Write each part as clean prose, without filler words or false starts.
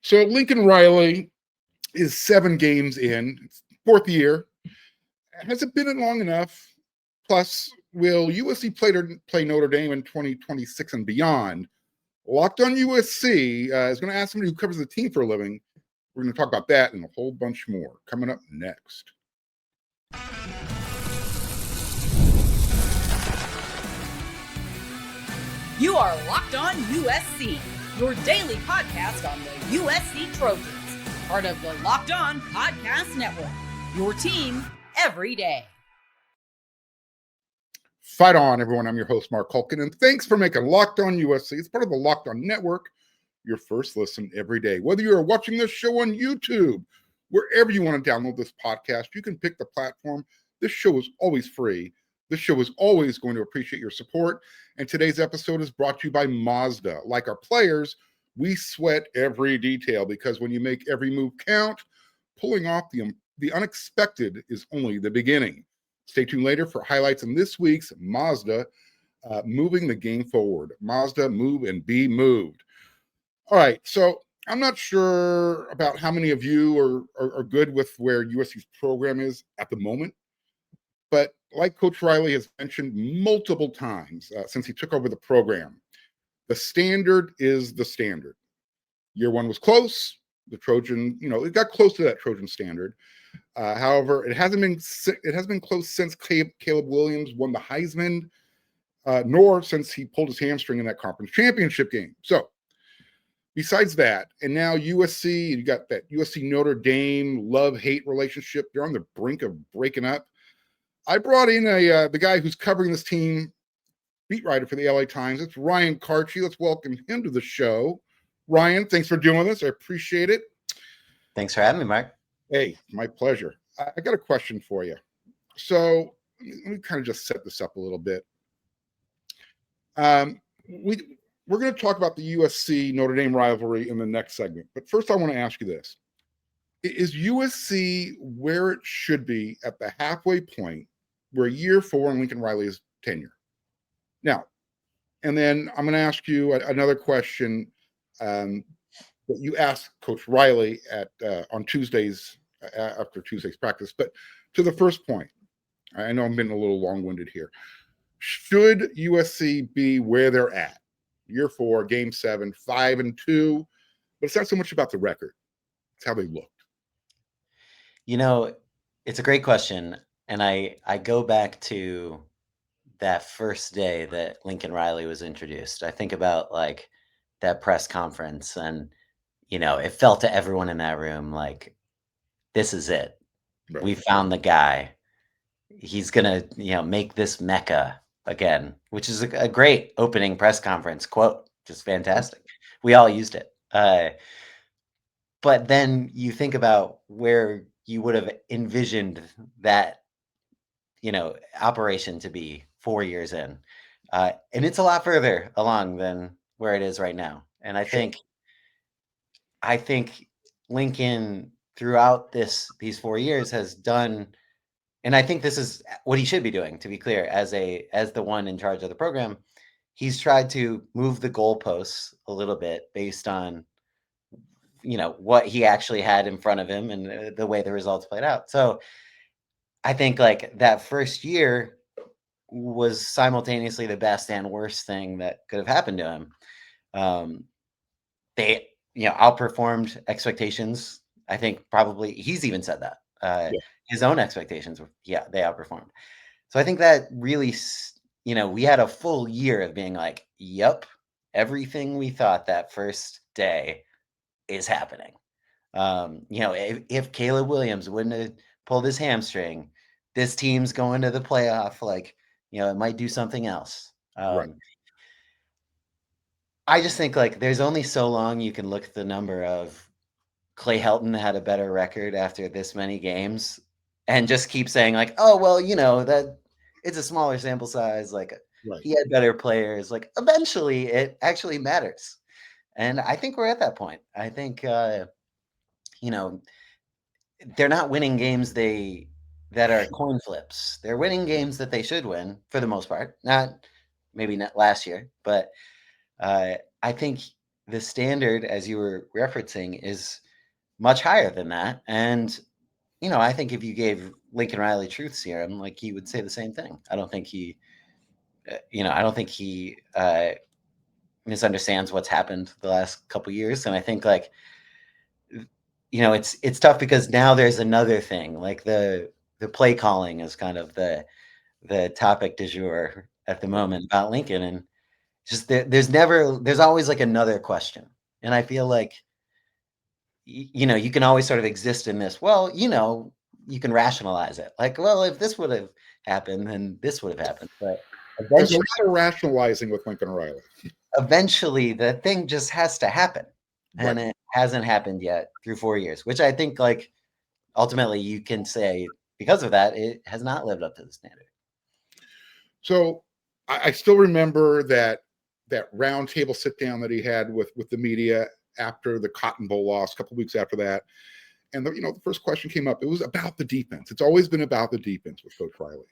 So Lincoln Riley is 7 games in, fourth year. Has it been long enough? Plus, will USC play Notre Dame in 2026 and beyond? Locked on USC is going to ask somebody who covers the team for a living. We're going to talk about that and a whole bunch more coming up next. You are Locked On USC, your daily podcast on the USC Trojans, part of the Locked On Podcast Network, your team every day. Fight on, everyone. I'm your host, Mark Culkin, and thanks for making Locked On USC. It's part of the Locked On Network, your first listen every day. Whether you're watching this show on YouTube, wherever you want to download this podcast, you can pick the platform. This show is always free. This show is always going to appreciate your support. And today's episode is brought to you by Mazda. Like our players, we sweat every detail because when you make every move count, pulling off the unexpected is only the beginning. Stay tuned later for highlights in this week's Mazda moving the game forward. Mazda, move and be moved. All right, so I'm not sure about how many of you are good with where USC's program is at the moment, but like Coach Riley has mentioned multiple times since he took over the program, the standard is the standard. Year one was close. The Trojan, it got close to that Trojan standard. However, it hasn't been close since Caleb Williams won the Heisman, nor since he pulled his hamstring in that conference championship game. So, besides that, and now USC, you got that USC-Notre Dame love-hate relationship. They're on the brink of breaking up. I brought in the guy who's covering this team, beat writer for the LA Times. It's Ryan Karrie. Let's welcome him to the show. Ryan, thanks for doing this. I appreciate it. Thanks for having me, Mark. Hey, my pleasure. I got a question for you. So let me kind of just set this up a little bit. We're going to talk about the USC-Notre Dame rivalry in the next segment. But first, I want to ask you this. Is USC where it should be at the halfway point where year 4 in Lincoln Riley's tenure? Now, and then I'm going to ask you another question that you asked Coach Riley on Tuesdays after Tuesday's practice. But to the first point, I know I'm being a little long-winded here. Should USC be where they're at? Year 4, game 7, 5-2, but it's not so much about the record. It's how they looked. It's a great question. And I go back to that first day that Lincoln Riley was introduced. I think about like that press conference and, it felt to everyone in that room like, this is it. Right. We found the guy. He's going to, make this Mecca again, which is a great opening press conference quote. Just fantastic. We all used it. But then you think about where you would have envisioned that, operation to be 4 years in. And it's a lot further along than where it is right now. And I think Lincoln throughout these 4 years has done, and I think this is what he should be doing, to be clear, as the one in charge of the program. He's tried to move the goalposts a little bit based on what he actually had in front of him and the way the results played out. So I think like that first year was simultaneously the best and worst thing that could have happened to him. They, outperformed expectations. I think probably he's even said that his own expectations were, they outperformed. So I think that really, we had a full year of being like, yep, everything we thought that first day is happening. If Caleb Williams wouldn't have pulled his hamstring, this team's going to the playoff. Like, it might do something else. Right. I just think like there's only so long you can look at the number of Clay Helton had a better record after this many games and just keep saying like, oh, well, that it's a smaller sample size. Like he had better players. Like eventually it actually matters. And I think we're at that point. I think, they're not winning games that are coin flips. They're winning games that they should win for the most part. Maybe not last year, but I think the standard, as you were referencing, is much higher than that. And, I think if you gave Lincoln Riley truth serum, like, he would say the same thing. I don't think he, misunderstands what's happened the last couple years. And I think, like, it's tough because now there's another thing, like the play calling is kind of the topic du jour at the moment about Lincoln. And just there's always like another question. And I feel like, you can always sort of exist in this, well, you can rationalize it. Like, well, if this would have happened, then this would have happened. But There's a lot of rationalizing with Lincoln Riley. eventually the thing just has to happen. And Right. it hasn't happened yet through 4 years, which I think, like, ultimately you can say because of that, it has not lived up to the standard. So I still remember that round table sit down that he had with the media after the Cotton Bowl loss, a couple of weeks after that. And the first question came up. It was about the defense. It's always been about the defense with Coach Riley.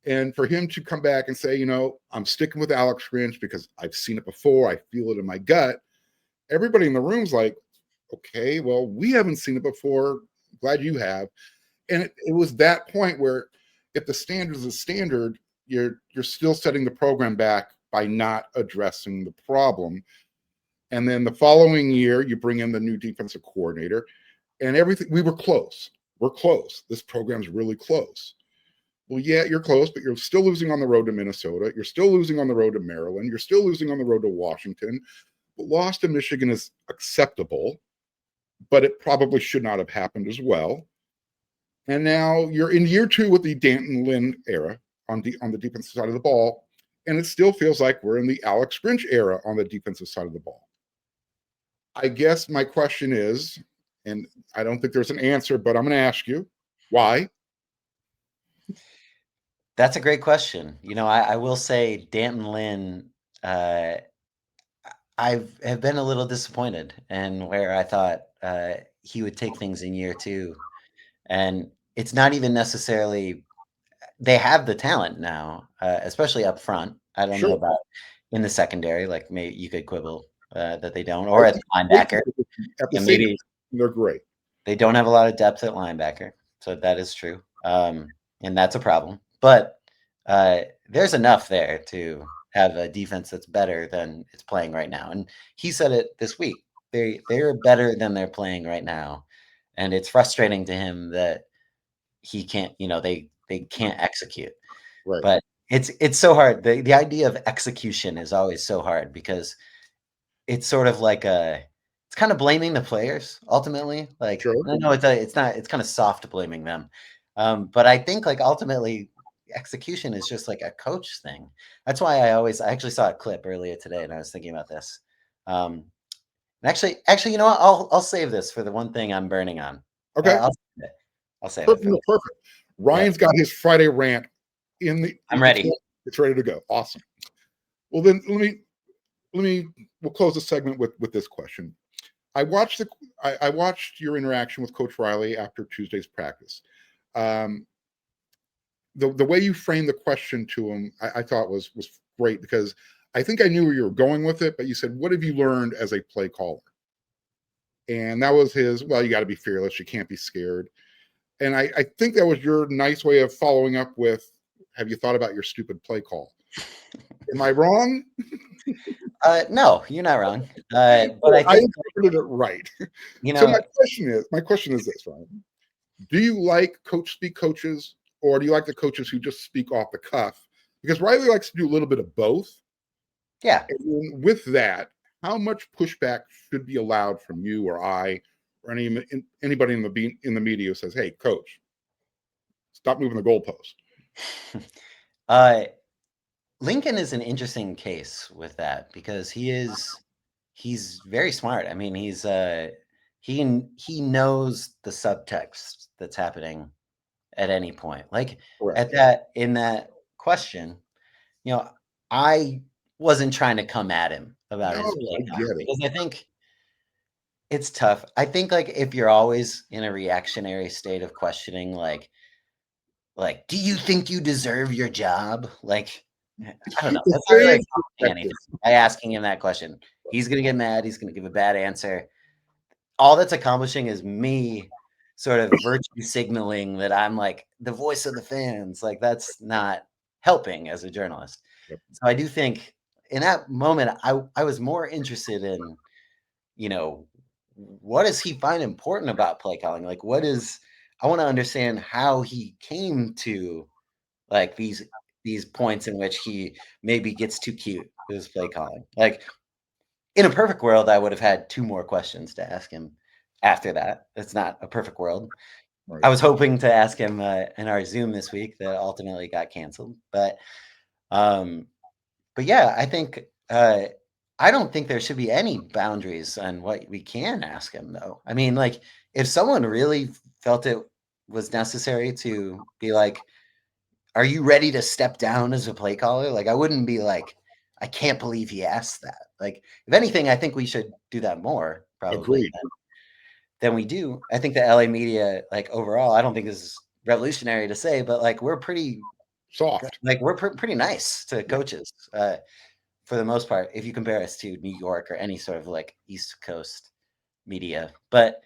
And for him to come back and say, I'm sticking with Alex Grinch because I've seen it before. I feel it in my gut. Everybody in the room's like, okay, well, we haven't seen it before. Glad you have. And it was that point where if the standard is a standard, you're still setting the program back by not addressing the problem. And then the following year, you bring in the new defensive coordinator and everything. We were close. We're close. This program's really close. Well, yeah, you're close, but you're still losing on the road to Minnesota. You're still losing on the road to Maryland. You're still losing on the road to Washington. But loss to Michigan is acceptable, but it probably should not have happened as well. And now you're in year 2 with the D'Anton-Lynn era on the defensive side of the ball, and it still feels like we're in the Alex Grinch era on the defensive side of the ball. I guess my question is, and I don't think there's an answer, but I'm going to ask you, why? That's a great question. I will say D'Anton-Lynn, I have been a little disappointed in where I thought he would take things in year 2. And it's not even necessarily, they have the talent now, especially up front. I don't know about in the secondary, like maybe you could quibble that they don't, or at the linebacker. Maybe they're great. They don't have a lot of depth at linebacker, so that is true, and that's a problem. But there's enough there to have a defense that's better than it's playing right now. And he said it this week. They're better than they're playing right now, and it's frustrating to him that he can't. They can't execute. Right. But it's so hard. The idea of execution is always so hard because it's sort of like it's kind of blaming the players ultimately. Like, no, it's not. It's kind of soft blaming them. But I think, like, ultimately execution is just like a coach thing. That's why I actually saw a clip earlier today and I was thinking about this. And actually, you know what? I'll save this for the one thing I'm burning on. Okay. I'll save it. Perfect. Ryan's got his Friday rant I'm ready. It's ready to go. Awesome. Well, then we'll close the segment with this question. I watched your interaction with Coach Riley after Tuesday's practice. The way you framed the question to him, I thought was great, because I think I knew where you were going with it, but you said, what have you learned as a play caller? And that was his, well, you got to be fearless. You can't be scared. And I think that was your nice way of following up with, have you thought about your stupid play call? Am I wrong? No, you're not wrong. But I interpreted it right. So my question is this, Ryan. Do you like coach speak coaches, or do you like the coaches who just speak off the cuff? Because Riley likes to do a little bit of both. Yeah. And with that, how much pushback should be allowed from you or I or anybody in the media who says, "Hey, coach, stop moving the goalpost"? Lincoln is an interesting case with that, because he's very smart. I mean, he knows the subtext that's happening at any point. Like, in that question, I wasn't trying to come at him about his play, because I think it's tough. I think, like, if you're always in a reactionary state of questioning, like, do you think you deserve your job? Like, I don't know. The That's not really fans' accomplishing anything perspective. by asking him that question. He's going to get mad. He's going to give a bad answer. All that's accomplishing is me sort of virtue signaling that I'm like the voice of the fans. Like that's not helping as a journalist. Yep. So I do think in that moment, I was more interested in, you know, what does he find important about play calling? Like I want to understand how he came to like these points in which he maybe gets too cute with his play calling. Like in a perfect world, I would have had 2 more questions to ask him after that. It's not a perfect world. Right. I was hoping to ask him in our Zoom this week that ultimately got canceled. But yeah, I think I don't think there should be any boundaries on what we can ask him, though. I mean, like if someone really felt it was necessary to be like, "Are you ready to step down as a play caller?" Like I wouldn't be like, "I can't believe he asked that." Like if anything, I think we should do that more probably Agreed. than we do. I think the LA media, like overall, I don't think this is revolutionary to say, but like we're pretty Soft. like we're pretty nice to coaches for the most part if you compare us to New York or any sort of like East Coast media. But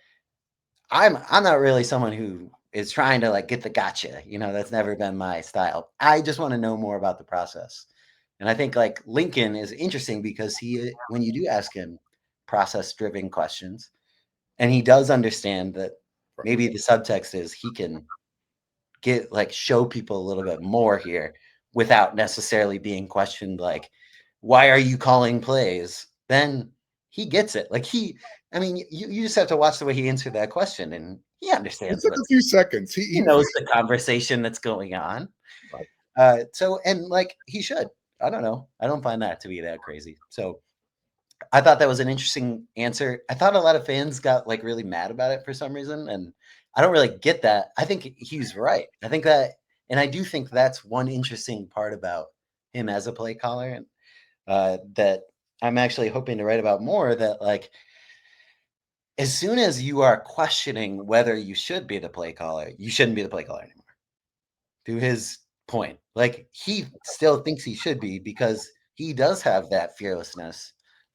I'm not really someone who is trying to like get the gotcha. You know, that's never been my style. I just want to know more about the process. And I think like Lincoln is interesting because when you do ask him process driven questions, and he does understand that maybe the subtext is he can get like show people a little bit more here without necessarily being questioned like, why are you calling plays? Then he gets it. Like I mean, you just have to watch the way he answered that question and he It understands took a few seconds. he knows the conversation that's going on. Right. So and like he should. I don't know. I don't find that to be that crazy. So I thought that was an interesting answer. I thought a lot of fans got like really mad about it for some reason, and I don't really get that. I think he's right. I think that, and I do think that's one interesting part about him as a play caller, and that I'm actually hoping to write about more. That like, as soon as you are questioning whether you should be the play caller, you shouldn't be the play caller anymore. To his point, like he still thinks he should be because he does have that fearlessness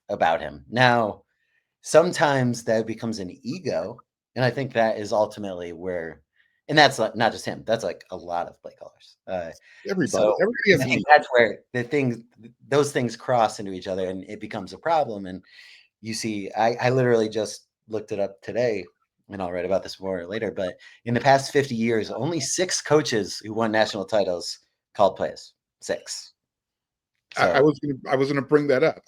about him. Now, sometimes that becomes an ego, and I think that is ultimately where, and that's like, not just him. That's like a lot of play callers. Everybody. So Everybody has I an think ego. that's where those things cross into each other, and it becomes a problem. And you see, I literally just looked it up today, and I'll write about this more later. But in the past 50 years, only 6 coaches who won national titles called plays. 6. I So was gonna bring that up.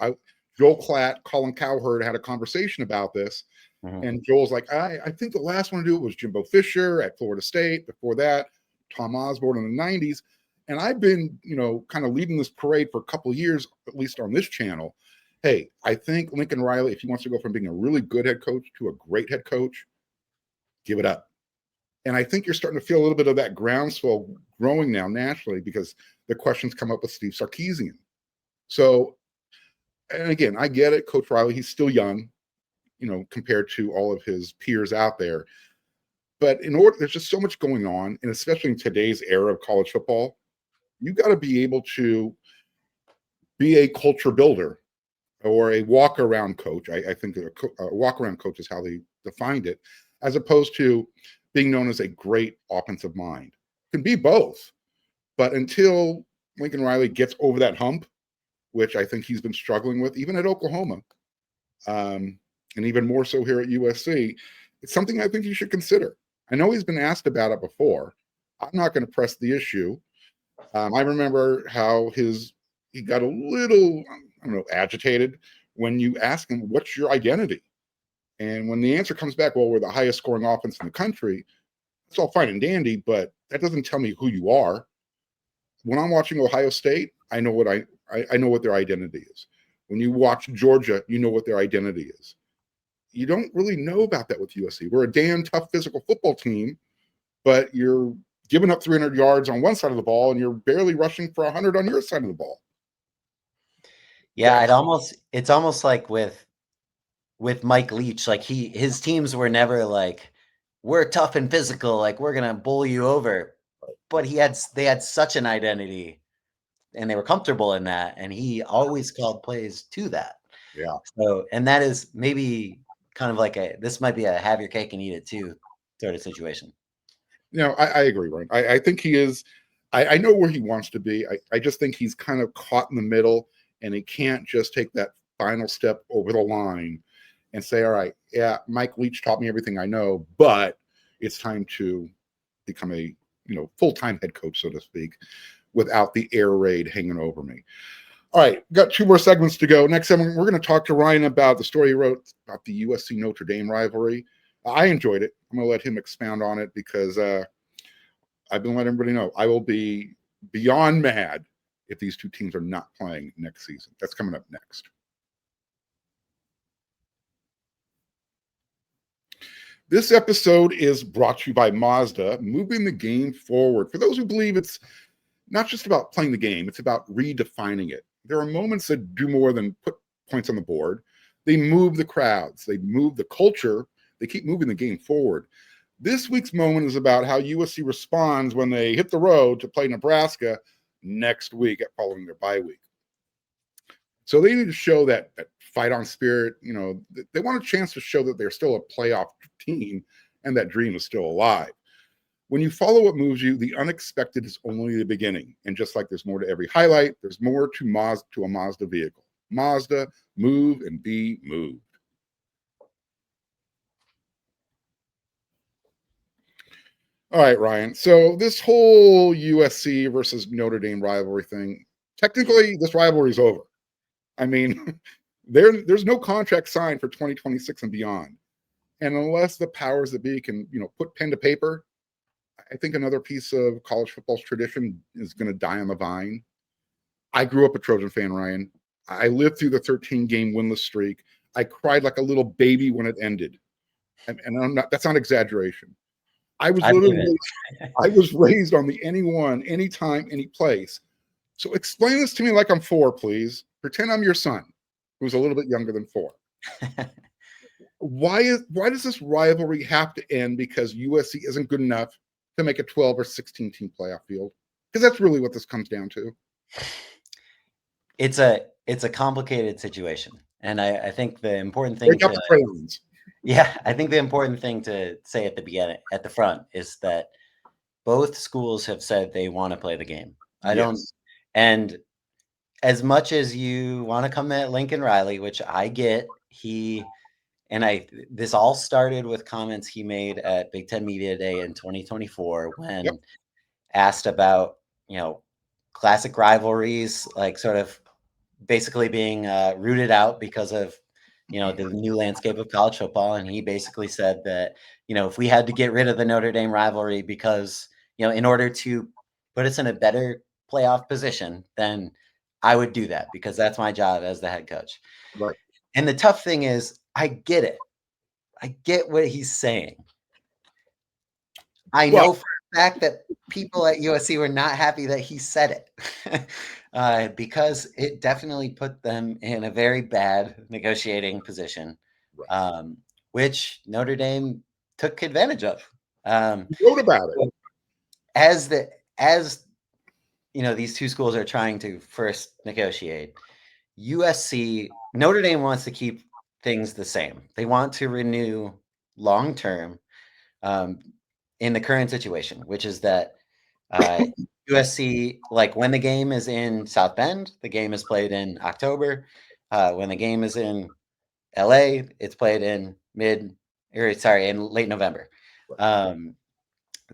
Joel Klatt, Colin Cowherd had a conversation about this, and Joel's like, I think the last one to do it was Jimbo Fisher at Florida State. Before that, Tom Osborne in the 90s. And I've been, kind of leading this parade for a couple of years, at least on this channel. Hey, I think Lincoln Riley, if he wants to go from being a really good head coach to a great head coach, give it up. And I think you're starting to feel a little bit of that groundswell growing now nationally because the questions come up with Steve Sarkisian. So, and again, I get it, Coach Riley, he's still young, compared to all of his peers out there. But there's just so much going on, and especially in today's era of college football, you got to be able to be a culture builder or a walk-around coach. I think a walk-around coach is how they defined it, as opposed to being known as a great offensive mind. Can be both, but until Lincoln Riley gets over that hump, which I think he's been struggling with, even at Oklahoma, and even more so here at USC, it's something I think you should consider. I know he's been asked about it before. I'm not going to press the issue. I remember how he got a little, I don't know, agitated when you ask him, what's your identity? And when the answer comes back, well, we're the highest scoring offense in the country, it's all fine and dandy, but that doesn't tell me who you are. When I'm watching Ohio State, I know what I know what their identity is. When you watch Georgia, you know what their identity is. You don't really know about that with USC. We're a damn tough physical football team, but you're giving up 300 yards on one side of the ball and you're barely rushing for 100 on your side of the ball. Yeah, it's almost like with Mike Leach, like his teams were never like, we're tough and physical, like we're gonna bowl you over. But they had such an identity, and they were comfortable in that. And he always called plays to that. Yeah. So, and that is maybe kind of like this might be a have your cake and eat it too sort of situation. I agree, Ryan. I think he is. I know where he wants to be. I just think he's kind of caught in the middle, and he can't just take that final step over the line and say, all right, yeah, Mike Leach taught me everything I know, but it's time to become a full-time head coach, so to speak, without the air raid hanging over me. All right, got 2 more segments to go. Next segment, we're going to talk to Ryan about the story he wrote about the USC-Notre Dame rivalry. I enjoyed it. I'm going to let him expound on it because I've been letting everybody know I will be beyond mad if these 2 teams are not playing next season. That's coming up next. This episode is brought to you by Mazda, moving the game forward. For those who believe it's not just about playing the game, it's about redefining it. There are moments that do more than put points on the board. They move the crowds. They move the culture. They keep moving the game forward. This week's moment is about how USC responds when they hit the road to play Nebraska next week following their bye week. So they need to show that fight on spirit. They want a chance to show that they're still a playoff team and that dream is still alive. When you follow what moves you, the unexpected is only the beginning. And just like there's more to every highlight, there's more to a Mazda vehicle. Mazda, move and be moved. All right, Ryan. So this whole USC versus Notre Dame rivalry thing, technically this rivalry is over. I mean, there's no contract signed for 2026 and beyond. And unless the powers that be can, put pen to paper, I think another piece of college football's tradition is going to die on the vine. I grew up a Trojan fan, Ryan. I lived through the 13-game winless streak. I cried like a little baby when it ended. And that's not exaggeration. I was raised on the anyone, anytime, any place. So explain this to me like I'm 4, please. Pretend I'm your son, who's a little bit younger than 4. Why does this rivalry have to end because USC isn't good enough to make a 12 or 16 team playoff field? Because that's really what this comes down to. It's a complicated situation, and I think the important thing I think the important thing to say at the front is that both schools have said they want to play the game. And as much as you want to come at Lincoln Riley, which I get, this all started with comments he made at Big Ten Media Day in 2024 when asked about, classic rivalries, like sort of basically being rooted out because of, the new landscape of college football. And he basically said that, if we had to get rid of the Notre Dame rivalry because, in order to put us in a better playoff position, then I would do that because that's my job as the head coach. Right. And the tough thing is, I get it. I get what he's saying. I know for a fact that people at USC were not happy that he said it because it definitely put them in a very bad negotiating position, which Notre Dame took advantage of. You wrote about it. As these 2 schools are trying to first negotiate, Notre Dame wants to keep things the same. They want to renew long-term in the current situation, which is that USC, like when the game is in South Bend, the game is played in October. When the game is in LA, it's played in late November.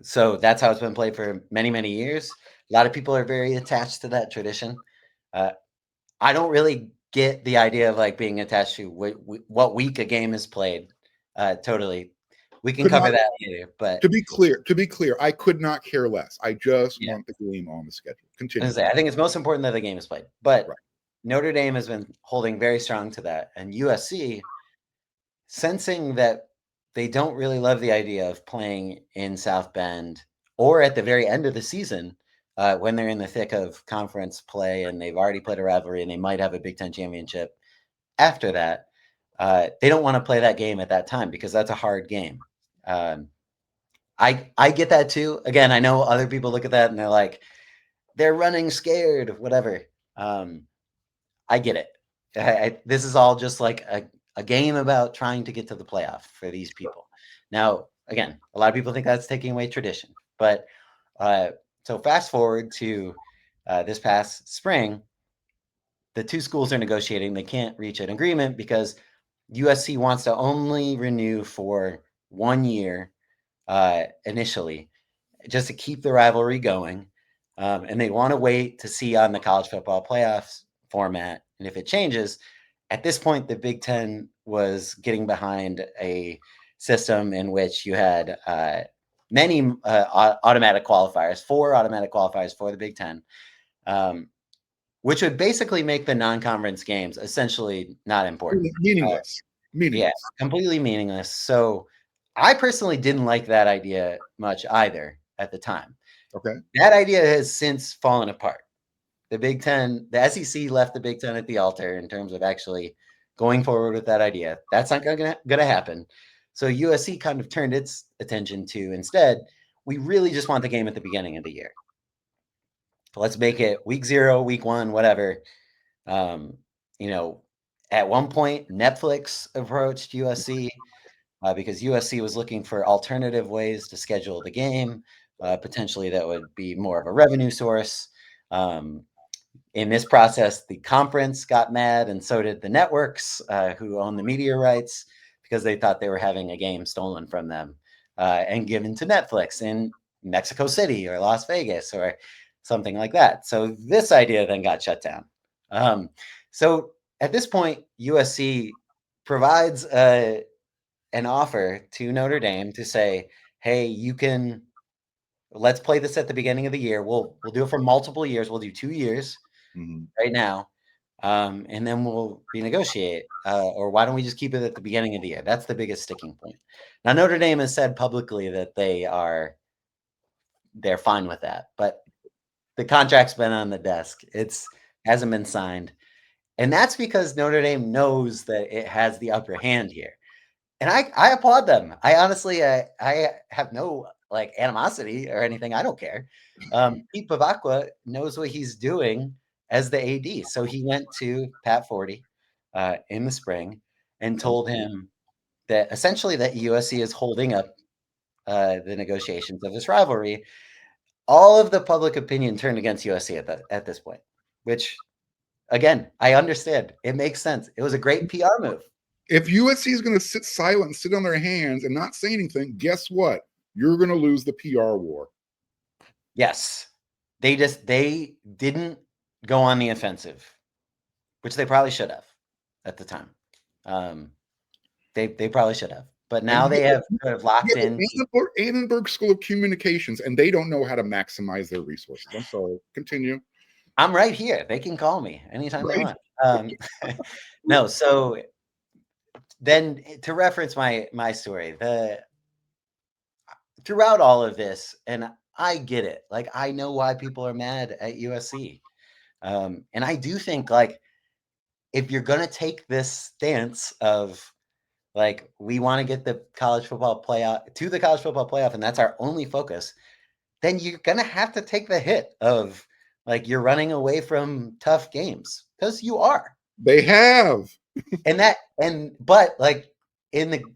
So that's how it's been played for many, many years. A lot of people are very attached to that tradition. I don't really get the idea of like being attached to what week a game is played. Totally. We can cover that later, but to be clear, I could not care less. I just want the game on the schedule. Continue. I think it's most important that the game is played, but Notre Dame has been holding very strong to that, and USC, sensing that they don't really love the idea of playing in South Bend or at the very end of the season when they're in the thick of conference play and they've already played a rivalry and they might have a Big Ten championship after that. They don't want to play that game at that time because that's a hard game. I get that too. Again, I know other people look at that and they're like, they're running scared, whatever. I get it. This is all just like a game about trying to get to the playoff for these people. Now, again, a lot of people think that's taking away tradition, but so fast forward to this past spring, the two schools are negotiating. They can't reach an agreement because USC wants to only renew for 1 year initially, just to keep the rivalry going. And they want to wait to see on the college football playoffs format. And if it changes, at this point, the Big Ten was getting behind a system in which you had many automatic qualifiers, 4 automatic qualifiers for the Big Ten, which would basically make the non-conference games essentially not important. Meaningless. Yeah, completely meaningless. So I personally didn't like that idea much either at the time. Okay. That idea has since fallen apart. The Big Ten, the SEC left the Big Ten at the altar in terms of actually going forward with that idea. That's not going to happen. So USC kind of turned its attention to, instead, we really just want the game at the beginning of the year. Let's make it week 0, week 1, whatever. At one point, Netflix approached USC because USC was looking for alternative ways to schedule the game. Potentially that would be more of a revenue source. In this process, the conference got mad, and so did the networks who own the media rights, because they thought they were having a game stolen from them and given to Netflix in Mexico City or Las Vegas or something like that. So this idea then got shut down. So at this point, USC provides an offer to Notre Dame to say, hey, let's play this at the beginning of the year. We'll do it for multiple years. We'll do 2 years right now. And then we'll renegotiate. Or why don't we just keep it at the beginning of the year? That's the biggest sticking point. Now, Notre Dame has said publicly that they're fine with that, but the contract's been on the desk. Hasn't been signed. And that's because Notre Dame knows that it has the upper hand here. And I applaud them. I honestly, I have no animosity or anything. I don't care. Pete Pavakwa knows what he's doing as the AD. So he went to Pat Forty in the spring and told him that essentially that USC is holding up the negotiations of this rivalry. All of the public opinion turned against USC at this point, which, again, I understand. It makes sense. It was a great PR move. If USC is going to sit silent and sit on their hands and not say anything, guess what? You're going to lose the PR war. Yes. They didn't go on the offensive, which they probably should have at the time. They probably should have. But now they have sort of locked in. Annenberg School of Communications, and they don't know how to maximize their resources. I'm sorry. Continue. I'm right here. They can call me anytime they want. No, so then to reference my story, throughout all of this, and I get it. I know why people are mad at USC. And I do think if you're going to take this stance of we want to get the college football playoff, and that's our only focus, then you're going to have to take the hit of you're running away from tough games, because you are. They have. But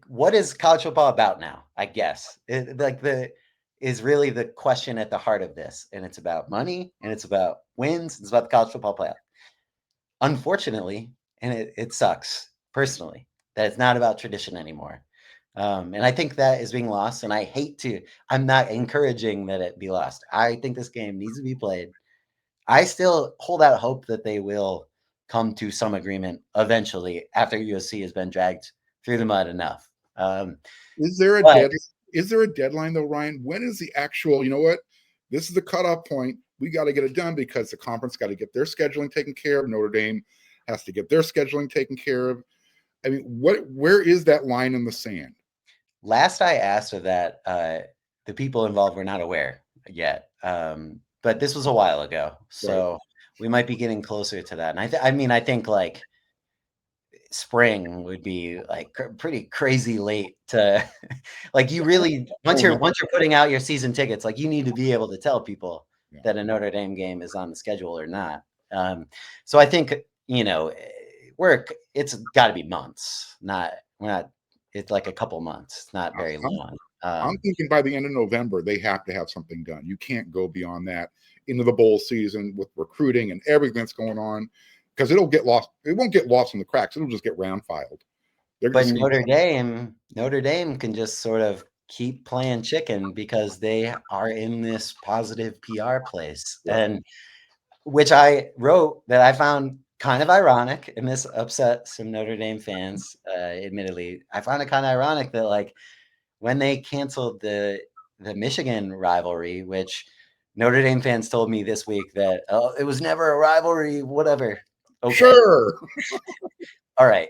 what is college football about now? I guess is really the question at the heart of this, and it's about money, and it's about wins, it's about the college football playoff. Unfortunately, and it sucks personally that it's not about tradition anymore. And I think that is being lost, and I'm not encouraging that it be lost. I think this game needs to be played. I still hold out hope that they will come to some agreement eventually after USC has been dragged through the mud enough. Is there a deadline though, Ryan? When is the actual, this is the cutoff point. We got to get it done because the conference got to get their scheduling taken care of. Notre Dame has to get their scheduling taken care of. I mean, where is that line in the sand? Last I asked of that, the people involved were not aware yet. But this was a while ago. So we might be getting closer to that. And I think spring would be pretty crazy late to you really, once you're putting out your season tickets, you need to be able to tell people that a Notre Dame game is on the schedule or not. So I think, it's got to be months, it's like a couple months, not very long. I'm thinking by the end of November, they have to have something done. You can't go beyond that into the bowl season with recruiting and everything that's going on, because it'll get lost. It won't get lost in the cracks. It'll just get round filed. But Notre Dame can just sort of keep playing chicken because they are in this positive PR place. Yeah. And which I wrote that I found kind of ironic, and this upset some Notre Dame fans, admittedly. I found it kind of ironic that, like, when they canceled the Michigan rivalry, which Notre Dame fans told me this week that, oh, it was never a rivalry, whatever. Okay. Sure. All right.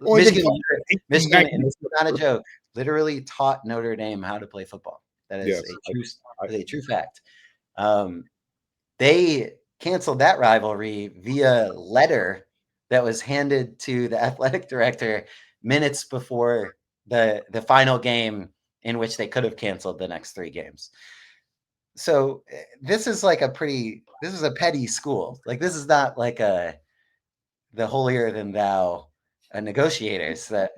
Michigan, and this is not a joke, literally taught Notre Dame how to play football. That is a true fact. They canceled that rivalry via letter that was handed to the athletic director minutes before the final game, in which they could have canceled the next 3 games. So this is like this is a petty school. Like, this is not like the holier than thou negotiators that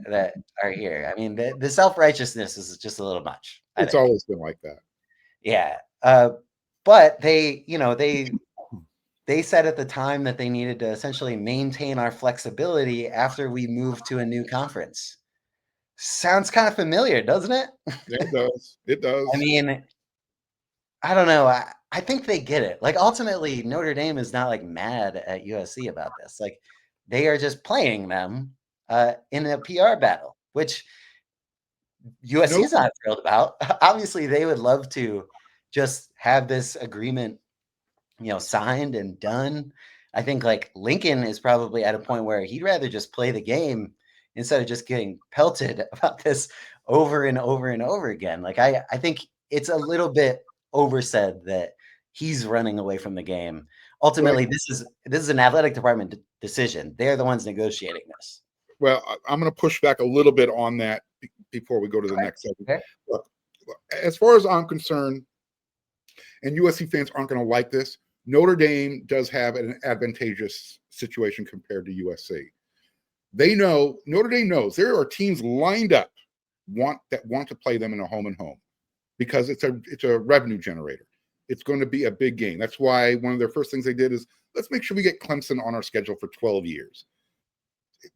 are here. I mean, the self-righteousness is just a little much. It's always been like that. Yeah. But they said at the time that they needed to essentially maintain our flexibility after we moved to a new conference. Sounds kind of familiar, doesn't it? It does. It does. I mean, I don't know. I think they get it. Like, ultimately, Notre Dame is not like mad at USC about this. Like, they are just playing them in a PR battle, which USC is not thrilled about. Obviously, they would love to just have this agreement, signed and done. I think, like, Lincoln is probably at a point where he'd rather just play the game instead of just getting pelted about this over and over and over again. Like, I think it's a little bit oversaid that he's running away from the game. Ultimately, this is an athletic department decision. They're the ones negotiating this. Well, I'm going to push back a little bit on that before we go to the next segment. Okay. Look, as far as I'm concerned, and USC fans aren't going to like this, Notre Dame does have an advantageous situation compared to USC. Notre Dame knows there are teams lined up want to play them in a home and home, because it's a revenue generator. It's going to be a big game. That's why one of their first things they did is, let's make sure we get Clemson on our schedule for 12 years.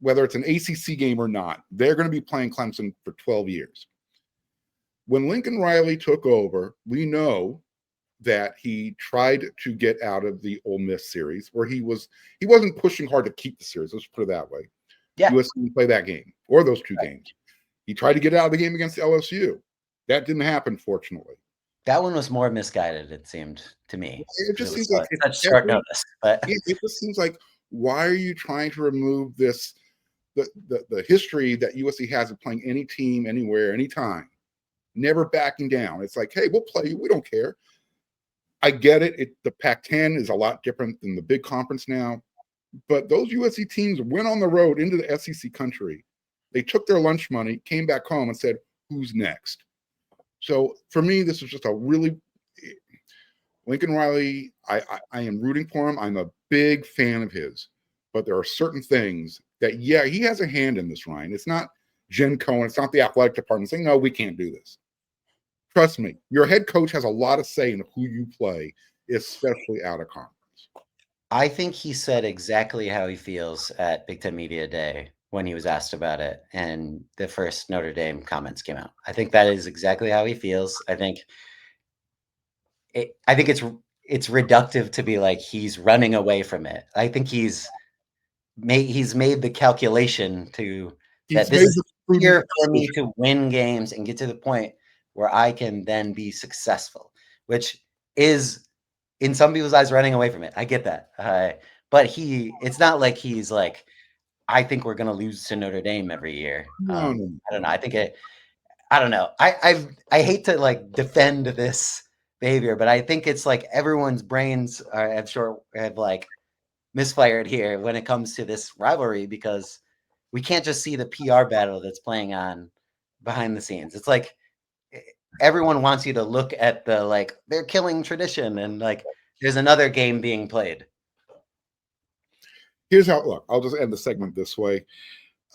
Whether it's an ACC game or not, they're going to be playing Clemson for 12 years. When Lincoln Riley took over, we know that he tried to get out of the Ole Miss series, where he wasn't pushing hard to keep the series. Let's put it that way. Yeah. USC didn't play that game or those 2 games. He tried to get out of the game against LSU. That didn't happen, fortunately. That one was more misguided, it seemed to me. It just seems like it's short notice. But it just seems like, why are you trying to remove this the history that USC has of playing any team, anywhere, anytime, never backing down? It's like, hey, we'll play you. We don't care. I get it. The Pac-10 is a lot different than the big conference now. But those USC teams went on the road into the SEC country. They took their lunch money, came back home, and said, who's next? So for me, this is just a really Lincoln Riley. I am rooting for him. I'm a big fan of his. But there are certain things that, he has a hand in this, Ryan. It's not Jen Cohen. It's not the athletic department saying, no, we can't do this. Trust me, your head coach has a lot of say in who you play, especially out of conference. I think he said exactly how he feels at Big Ten Media Day when he was asked about it, and the first Notre Dame comments came out. I think that is exactly how he feels. I think it's reductive to be like he's running away from it. I think he's made the calculation that this is here for me to win games and get to the point where I can then be successful, which is, in some people's eyes, running away from it. I get that. But it's not like he's like, I think we're going to lose to Notre Dame every year. I don't know. I don't know. I hate to like defend this behavior, but I think it's like everyone's brains have like misfired here when it comes to this rivalry, because we can't just see the PR battle that's playing on behind the scenes. It's like everyone wants you to look at the, like, they're killing tradition and like there's another game being played. Here's how, look, I'll just end the segment this way.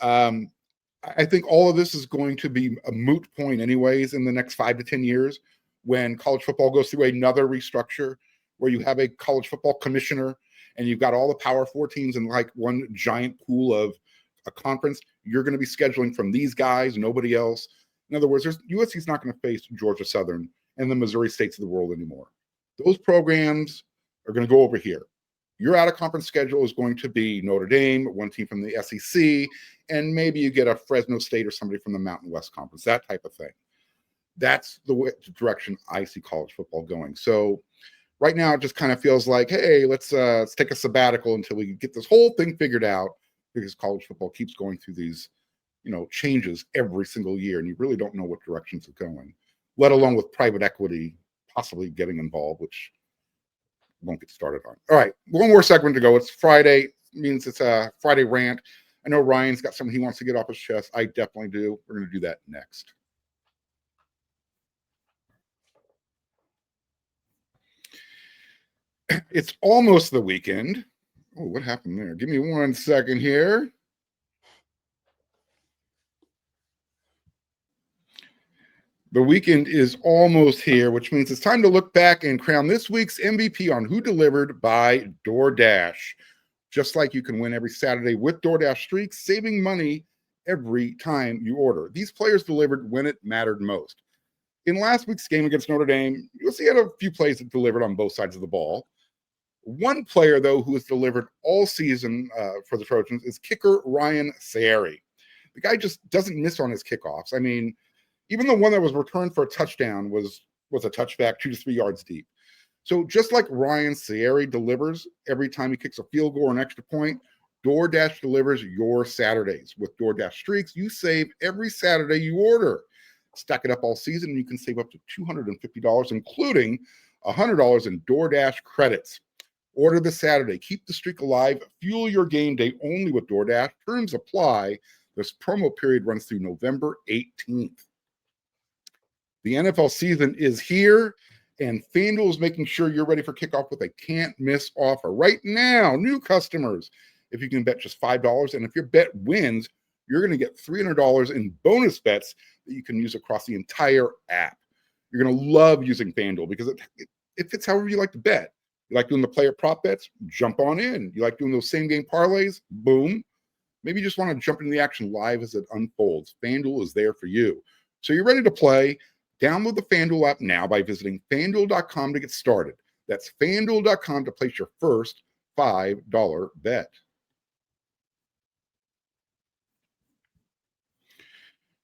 I think all of this is going to be a moot point anyways in the next 5 to 10 years when college football goes through another restructure where you have a college football commissioner and you've got all the Power 4 teams in like one giant pool of a conference. You're going to be scheduling from these guys, nobody else. In other words, USC is not going to face Georgia Southern and the Missouri States of the world anymore. Those programs are going to go over here. Your out-of-conference schedule is going to be Notre Dame, one team from the SEC, and maybe you get a Fresno State or somebody from the Mountain West Conference, that type of thing. That's the direction I see college football going. So right now, it just kind of feels like, hey, let's take a sabbatical until we get this whole thing figured out, because college football keeps going through these, changes every single year, and you really don't know what directions it's going, let alone with private equity possibly getting involved, which won't get started on. All right, one more segment to go. It's Friday, means it's a Friday rant. I know Ryan's got something he wants to get off his chest. I definitely do. We're going to do that next. It's almost the weekend. Oh, what happened there? Give me 1 second here. The weekend is almost here, which means it's time to look back and crown this week's MVP on Who Delivered by DoorDash. Just like you can win every Saturday with DoorDash Streaks, saving money every time you order. These players delivered when it mattered most. In last week's game against Notre Dame, USC had a few plays that delivered on both sides of the ball. One player, though, who has delivered all season for the Trojans is kicker Ryan Karrie. The guy just doesn't miss on his kickoffs. I mean, even the one that was returned for a touchdown was a touchback 2 to 3 yards deep. So just like Ryan Karrie delivers every time he kicks a field goal or an extra point, DoorDash delivers your Saturdays. With DoorDash Streaks, you save every Saturday you order. Stack it up all season, and you can save up to $250, including $100 in DoorDash credits. Order this Saturday. Keep the streak alive. Fuel your game day only with DoorDash. Terms apply. This promo period runs through November 18th. The NFL season is here, and FanDuel is making sure you're ready for kickoff with a can't-miss offer. Right now, new customers, if you can bet just $5, and if your bet wins, you're going to get $300 in bonus bets that you can use across the entire app. You're going to love using FanDuel because it fits however you like to bet. You like doing the player prop bets? Jump on in. You like doing those same-game parlays? Boom. Maybe you just want to jump into the action live as it unfolds. FanDuel is there for you. So you're ready to play. Download the FanDuel app now by visiting FanDuel.com to get started. That's FanDuel.com to place your first $5 bet.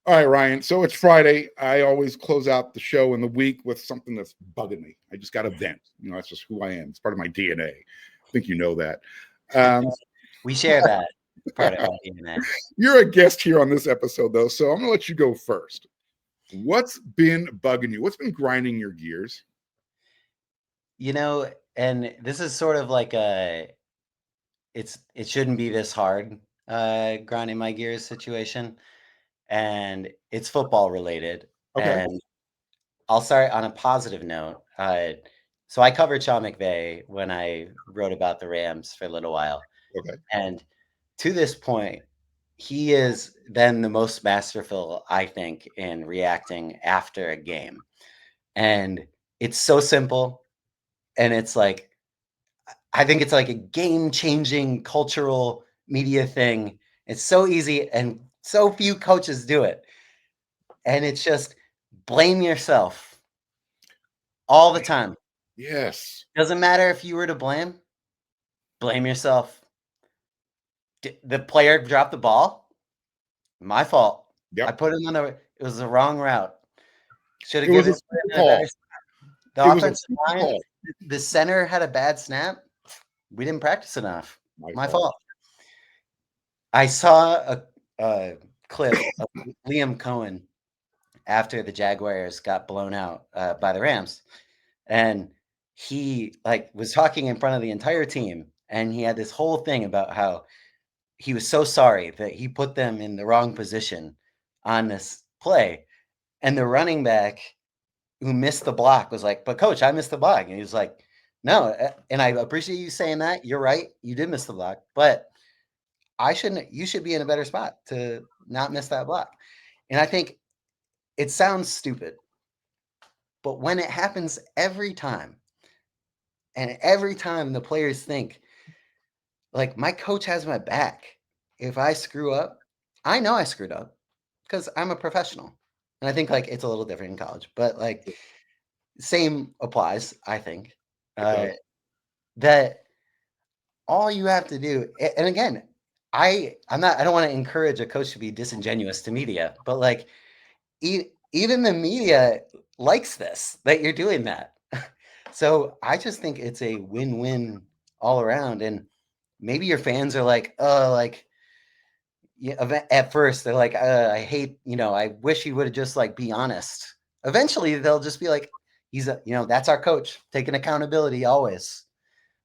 All right, Ryan. So it's Friday. I always close out the show in the week with something that's bugging me. I just got to vent. That's just who I am. It's part of my DNA. I think you know that. We share that part of our DNA. You're a guest here on this episode, though, so I'm going to let you go first. What's been bugging you? What's been grinding your gears? And this is sort of like it shouldn't be this hard, grinding my gears situation. And it's football related. Okay. And I'll start on a positive note. So I covered Sean McVay when I wrote about the Rams for a little while. Okay. And to this point, he is then the most masterful, I think, in reacting after a game. And it's so simple. And it's like, I think it's like a game-changing cultural media thing. It's so easy, and so few coaches do it. And it's just blame yourself all the time. Yes. Doesn't matter if you were to blame yourself. The player dropped the ball. My fault. Yep. I put him it was the wrong route. Should have It was given a call. The offensive line, the center had a bad snap. We didn't practice enough. My fault. I saw a clip of Liam Cohen after the Jaguars got blown out by the Rams, and he was talking in front of the entire team, and he had this whole thing about how he was so sorry that he put them in the wrong position on this play, and the running back who missed the block was like, but coach, I missed the block. And he was like, no. And I appreciate you saying that. You're right. You did miss the block, but you should be in a better spot to not miss that block. And I think it sounds stupid, but when it happens every time, and every time the players think, like, my coach has my back. If I screw up, I know I screwed up because I'm a professional. And I think like it's a little different in college, but like same applies, I think. That all you have to do, and again, I don't want to encourage a coach to be disingenuous to media, but like even the media likes this, that you're doing that. So I just think it's a win-win all around. And maybe your fans are like, like, yeah, at first they're like, I hate, I wish he would have just like be honest. Eventually they'll just be like, that's our coach, taking accountability always.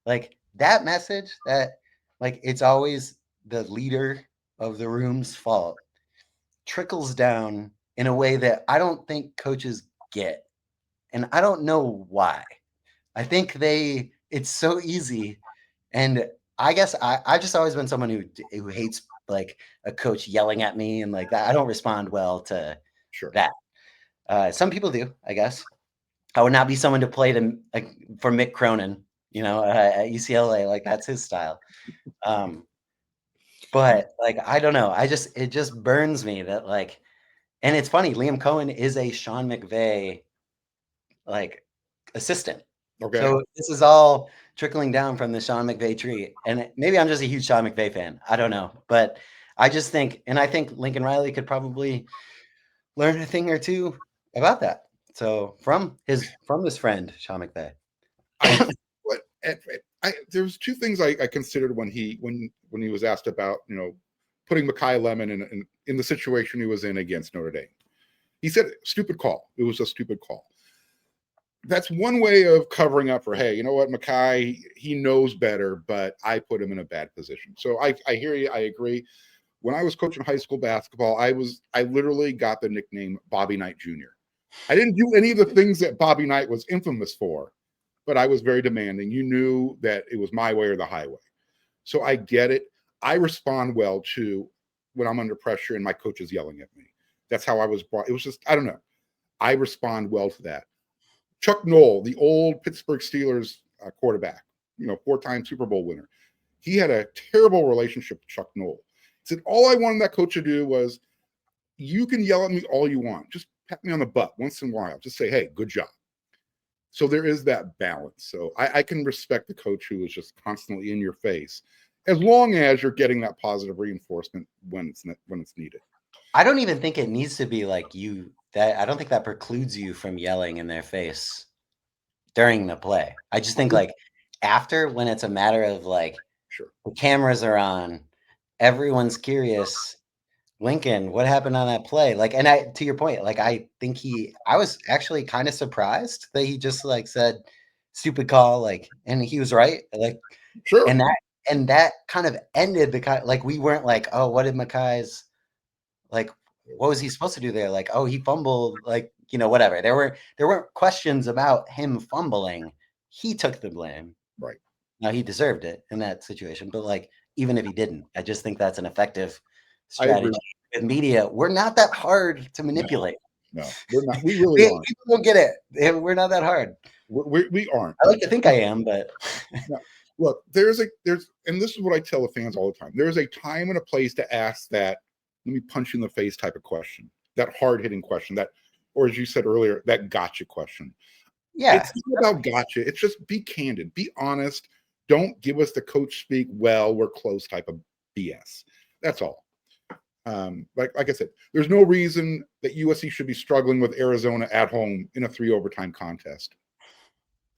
Like that message that like it's always the leader of the room's fault trickles down in a way that I don't think coaches get. And I don't know why. I think it's so easy. And I guess I've just always been someone who hates like a coach yelling at me and like that. I don't respond well to that. Some people do, I guess. I would not be someone to play for Mick Cronin, at UCLA. Like that's his style. But like, I don't know. It just burns me that like, and it's funny, Liam Cohen is a Sean McVay like assistant. Okay. So this is all trickling down from the Sean McVay tree. And maybe I'm just a huge Sean McVay fan. I don't know. But I just think, and I think Lincoln Riley could probably learn a thing or two about that. So from his friend, Sean McVay. There's two things I considered when he was asked about, putting Makai Lemon in the situation he was in against Notre Dame. He said, stupid call. It was a stupid call. That's one way of covering up for, hey, you know what, Makai, he knows better, but I put him in a bad position. So I hear you. I agree. When I was coaching high school basketball, I literally got the nickname Bobby Knight Jr. I didn't do any of the things that Bobby Knight was infamous for, but I was very demanding. You knew that it was my way or the highway. So I get it. I respond well to when I'm under pressure and my coach is yelling at me. That's how I was brought. It was just, I don't know. I respond well to that. Chuck Noll, the old Pittsburgh Steelers quarterback, 4-time Super Bowl winner. He had a terrible relationship with Chuck Noll. He said, all I wanted that coach to do was, you can yell at me all you want. Just pat me on the butt once in a while. Just say, hey, good job. So there is that balance. So I can respect the coach who is just constantly in your face, as long as you're getting that positive reinforcement when it's needed. I don't even think it needs to be like I don't think that precludes you from yelling in their face during the play. I just think like after, when it's a matter of like, the cameras are on, everyone's curious. Lincoln, what happened on that play? Like, and to your point, like, I think I was actually kind of surprised that he just like said stupid call, like, and he was right. Like, sure. And that kind of ended like, we weren't like, oh, what did Makai's, like, what was he supposed to do there? Like, oh, he fumbled, like, whatever. There weren't questions about him fumbling. He took the blame. Right. Now he deserved it in that situation. But like, even if he didn't, I just think that's an effective strategy. With media, we're not that hard to manipulate. No, we're not. We really aren't. People don't get it. We're not that hard. We aren't. I like to think I am, but no. Look, and this is what I tell the fans all the time. There's a time and a place to ask that, let me punch you in the face type of question, that hard-hitting question, that, or as you said earlier, that gotcha question. Yeah. It's not about gotcha. It's just be candid, be honest. Don't give us the coach speak, well, we're close type of BS. That's all. Like I said, there's no reason that USC should be struggling with Arizona at home in a 3 overtime contest.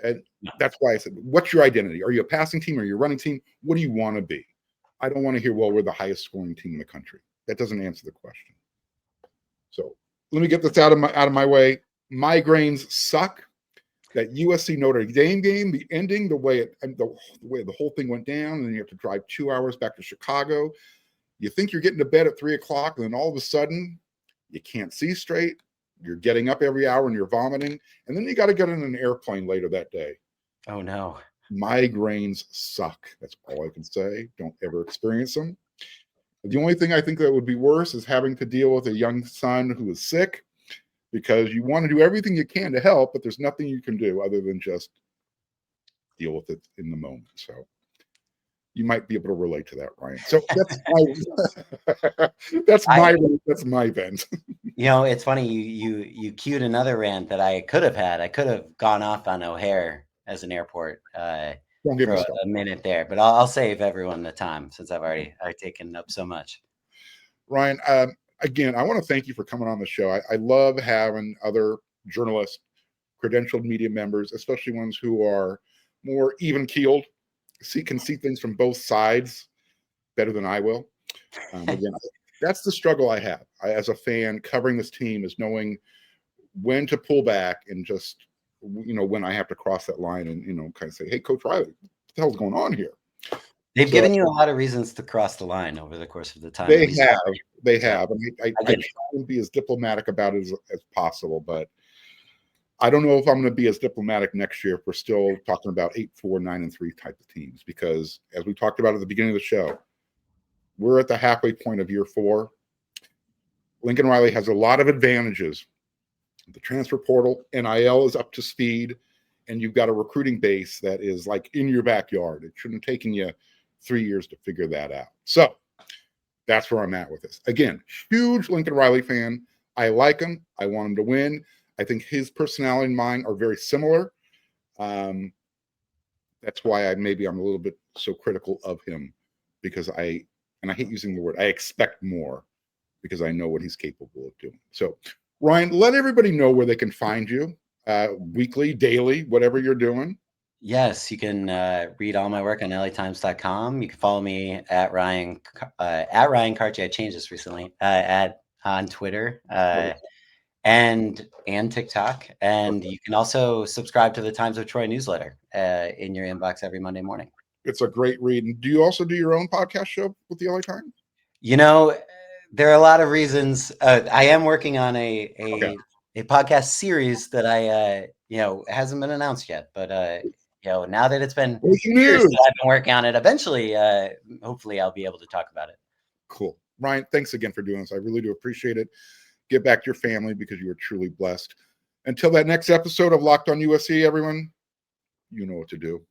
And that's why I said, what's your identity? Are you a passing team? Are you a running team? What do you want to be? I don't want to hear, well, we're the highest scoring team in the country. That doesn't answer the question. So let me get this out of my way. Migraines suck. That USC Notre Dame game, the ending, the way the whole thing went down, and then you have to drive 2 hours back to Chicago. You think you're getting to bed at 3 o'clock, and then all of a sudden, you can't see straight. You're getting up every hour and you're vomiting. And then you got to get in an airplane later that day. Oh, no. Migraines suck. That's all I can say. Don't ever experience them. The only thing I think that would be worse is having to deal with a young son who is sick, because you want to do everything you can to help, but there's nothing you can do other than just deal with it in the moment. So you might be able to relate to that, Ryan. So that's my vent. It's funny. You cued another rant that I could have had. I could have gone off on O'Hare as an airport Don't get for me a started. minute there, but I'll save everyone the time since I've taken up so much. Ryan, again, I want to thank you for coming on the show. I love having other journalists, credentialed media members, especially ones who are more even-keeled, can see things from both sides better than I will. Again, that's the struggle I have as a fan covering this team, is knowing when to pull back and just, when I have to cross that line and, kind of say, hey, Coach Riley, what the hell's going on here? They've given you a lot of reasons to cross the line over the course of the time. They have. And I try and be as diplomatic about it as possible, but I don't know if I'm going to be as diplomatic next year if we're still talking about 8-4, 9-3 type of teams, because as we talked about at the beginning of the show, we're at the halfway point of year 4. Lincoln Riley has a lot of advantages. The transfer portal, NIL is up to speed, and you've got a recruiting base that is like in your backyard. It shouldn't have taken you 3 years to figure that out. So that's where I'm at with this. Again, huge Lincoln Riley fan. I like him. I want him to win. I think his personality and mine are very similar. That's why I'm a little bit so critical of him, because I hate using the word, I expect more, because I know what he's capable of doing. So, Ryan, let everybody know where they can find you, weekly, daily, whatever you're doing. Yes, you can read all my work on LAtimes.com. You can follow me at Ryan Karrie. I changed this recently on Twitter and TikTok. And you can also subscribe to the Times of Troy newsletter in your inbox every Monday morning. It's a great read. And do you also do your own podcast show with the LA Times? There are a lot of reasons. I am working on a podcast series that hasn't been announced yet, but now that it's been years that I've been working on it, eventually, hopefully I'll be able to talk about it. Cool. Ryan, thanks again for doing this. I really do appreciate it. Get back to your family, because you are truly blessed. Until that next episode of Locked on USC, everyone, you know what to do.